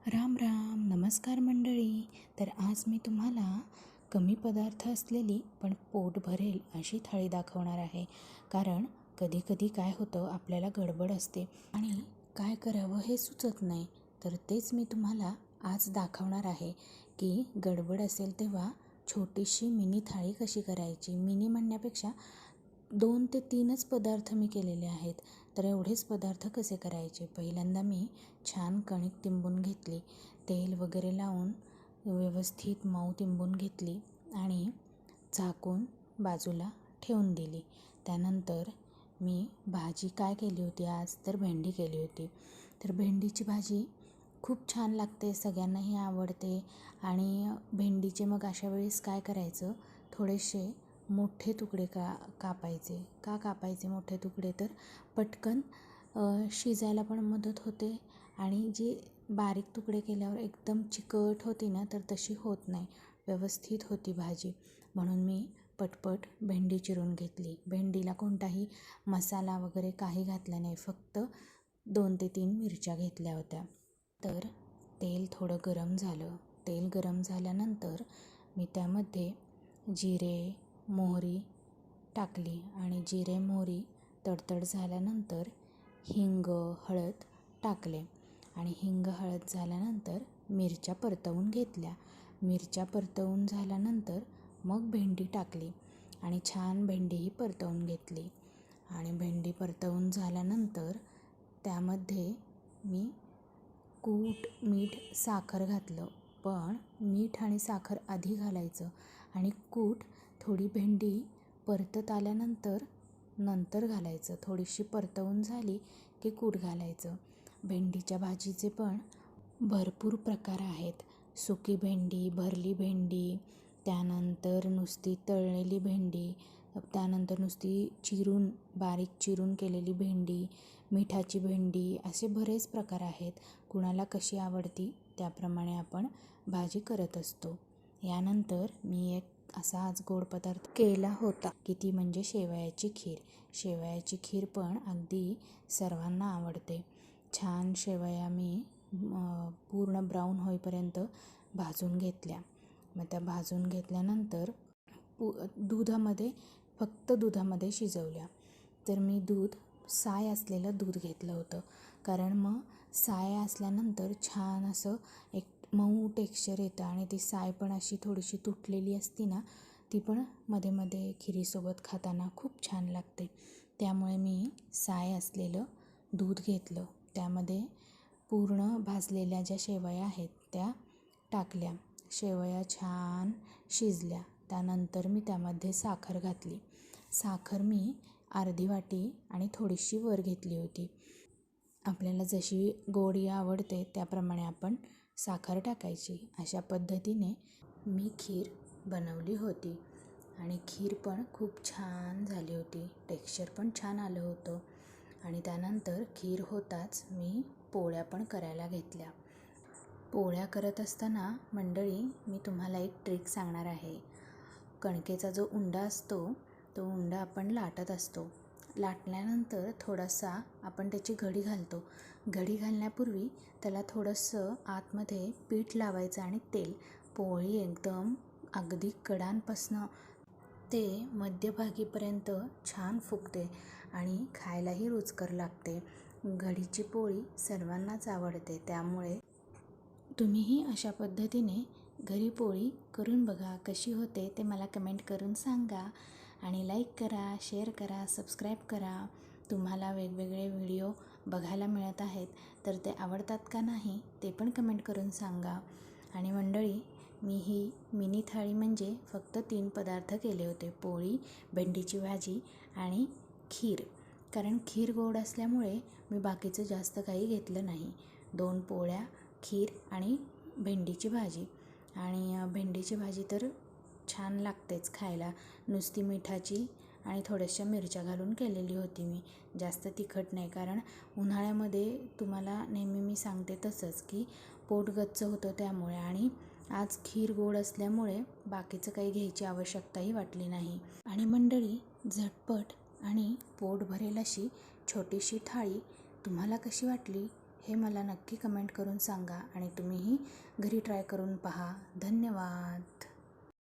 राम राम नमस्कार मंडळी. तर आज मी तुम्हाला कमी पदार्थ असलेली पण पोट भरेल अशी थाळी दाखवणार आहे. कारण कधी कधी काय होतं, आपल्याला गडबड असते आणि काय करावं हे सुचत नाही. तर तेच मी तुम्हाला आज दाखवणार आहे की गडबड असेल तेव्हा छोटीशी मिनी थाळी कशी करायची. मिनी म्हणण्यापेक्षा 2 ते 3च पदार्थ मी केलेले आहेत. तर एवढेच पदार्थ कसे करायचे. पहिल्यांदा मी छान कणिक तिंबून घेतली, तेल वगैरे लावून व्यवस्थित मऊ तिंबून घेतली आणि झाकून बाजूला ठेवून दिली. त्यानंतर मी भाजी काय केली होती आज, तर भेंडी केली होती. तर भेंडीची भाजी खूप छान लागते, सगळ्यांनाही आवडते. आणि भेंडीचे मग अशा वेळेस काय करायचं, थोडेसे मोठे तुकडे कापायचे. का कापायचे मोठे तुकडे, तर पटकन शिजायला पण मदत होते आणि जी बारीक तुकडे केल्यावर एकदम चिकट होती ना, तर तशी होत नाही, व्यवस्थित होती भाजी. म्हणून मी पटपट भेंडी चिरून घेतली. भेंडीला कोणताही मसाला वगैरे काही घातला नाही, फक्त 2 ते 3 मिरच्या घेतल्या होत्या. तर तेल थोडं गरम झालं. तेल गरम झाल्यानंतर मी त्यामध्ये जिरे मोहरी टाकली आणि जिरे मोहरी तडतड झाल्यानंतर हिंग हळद टाकले आणि हिंग हळद झाल्यानंतर मिरच्या परतवून घेतल्या. मिरच्या परतवून झाल्यानंतर मग भेंडी टाकली आणि छान भेंडीही परतवून घेतली. आणि भेंडी परतवून झाल्यानंतर त्यामध्ये मी कूट मीठ साखर घातलं. पण मीठ आणि साखर आधी घालायचं आणि कूट थोडी भेंडी परतत आल्यानंतर नंतर घालायचं. थोडीशी परतवून झाली की कूट घालायचं. भेंडीच्या भाजीचे पण भरपूर प्रकार आहेत. सुकी भेंडी, भरली भेंडी, त्यानंतर नुसती तळलेली भेंडी, त्यानंतर नुसती चिरून बारीक चिरून केलेली भेंडी, मिठाची भेंडी, असे बरेच प्रकार आहेत. कुणाला कशी आवडती त्याप्रमाणे आपण भाजी करत असतो. यानंतर मी एक असा आज गोड पदार्थ केला होता की ती म्हणजे शेवयाची खीर. शेवयाची खीर पण अगदी सर्वांना आवडते. छान शेवया मी पूर्ण ब्राऊन होईपर्यंत भाजून घेतल्या. मग त्या भाजून घेतल्यानंतर फक्त दुधामध्ये शिजवल्या. तर मी साय असलेलं दूध घेतलं होतं, कारण मग साय असल्यानंतर छान असं एक मऊ टेक्स्चर येतं आणि ती साय पण अशी थोडीशी तुटलेली असती ना, ती पण मध्ये मध्ये खिरीसोबत खाताना खूप छान लागते. त्यामुळे मी साय असलेलं दूध घेतलं. त्यामध्ये पूर्ण भाजलेल्या ज्या शेवया आहेत त्या टाकल्या. शेवया छान शिजल्या. त्यानंतर मी त्यामध्ये साखर घातली. साखर मी अर्धी वाटी आणि थोडीशी वर घेतली होती. आपल्याला जशी गोडी आवडते त्याप्रमाणे आपण साखर टाकायची. अशा पद्धतीने मी खीर बनवली होती आणि खीर पण खूप छान झाली होती. टेक्स्चर पण छान आलं होतं. आणि त्यानंतर खीर होताच मी पोळ्या पण करायला घेतल्या. पोळ्या करत असताना मंडळी मी तुम्हाला एक ट्रिक सांगणार आहे. कणकेचा जो उंडा असतो तो उंडा आपण लाटत असतो. लाटल्यानंतर थोडासा आपण त्याची घडी घालतो. घडी घालण्यापूर्वी त्याला थोडंसं आतमध्ये पीठ लावायचं आणि तेल. पोळी एकदम अगदी कडांपासनं ते मध्यभागीपर्यंत छान फुगते आणि खायलाही रुचकर लागते. घडीची पोळी सर्वांनाच आवडते. त्यामुळे तुम्हीही अशा पद्धतीने घरी पोळी करून बघा. कशी होते ते मला कमेंट करून सांगा आणि लाईक करा, शेअर करा, सबस्क्राईब करा. तुम्हाला वेगवेगळे व्हिडिओ बघायला मिळत आहेत तर ते आवडतात का नाही ते पण कमेंट करून सांगा. आणि मंडळी, मी ही मिनी थाळी म्हणजे फक्त 3 पदार्थ केले होते. पोळी, भेंडीची भाजी आणि खीर. कारण खीर गोड असल्यामुळे मी बाकीचं जास्त काही घेतलं नाही. 2 पोळ्या, खीर आणि भेंडीची भाजी. आणि भेंडीची भाजी तर छान लागतेच खायला. नुसती मिठाची आणि थोड्याशा मिरच्या घालून केलेली होती मी. जास्त तिखट नाही, कारण उन्हाळ्यामध्ये तुम्हाला नेहमी मी सांगते तसंच की पोट गच्च होतं त्यामुळे. आणि आज खीर गोड असल्यामुळे बाकीचं काही घ्यायची आवश्यकताही वाटली नाही. आणि मंडळी, झटपट आणि पोट भरेल अशी छोटीशी थाळी तुम्हाला कशी वाटली हे मला नक्की कमेंट करून सांगा आणि तुम्हीही घरी ट्राय करून पहा. धन्यवाद.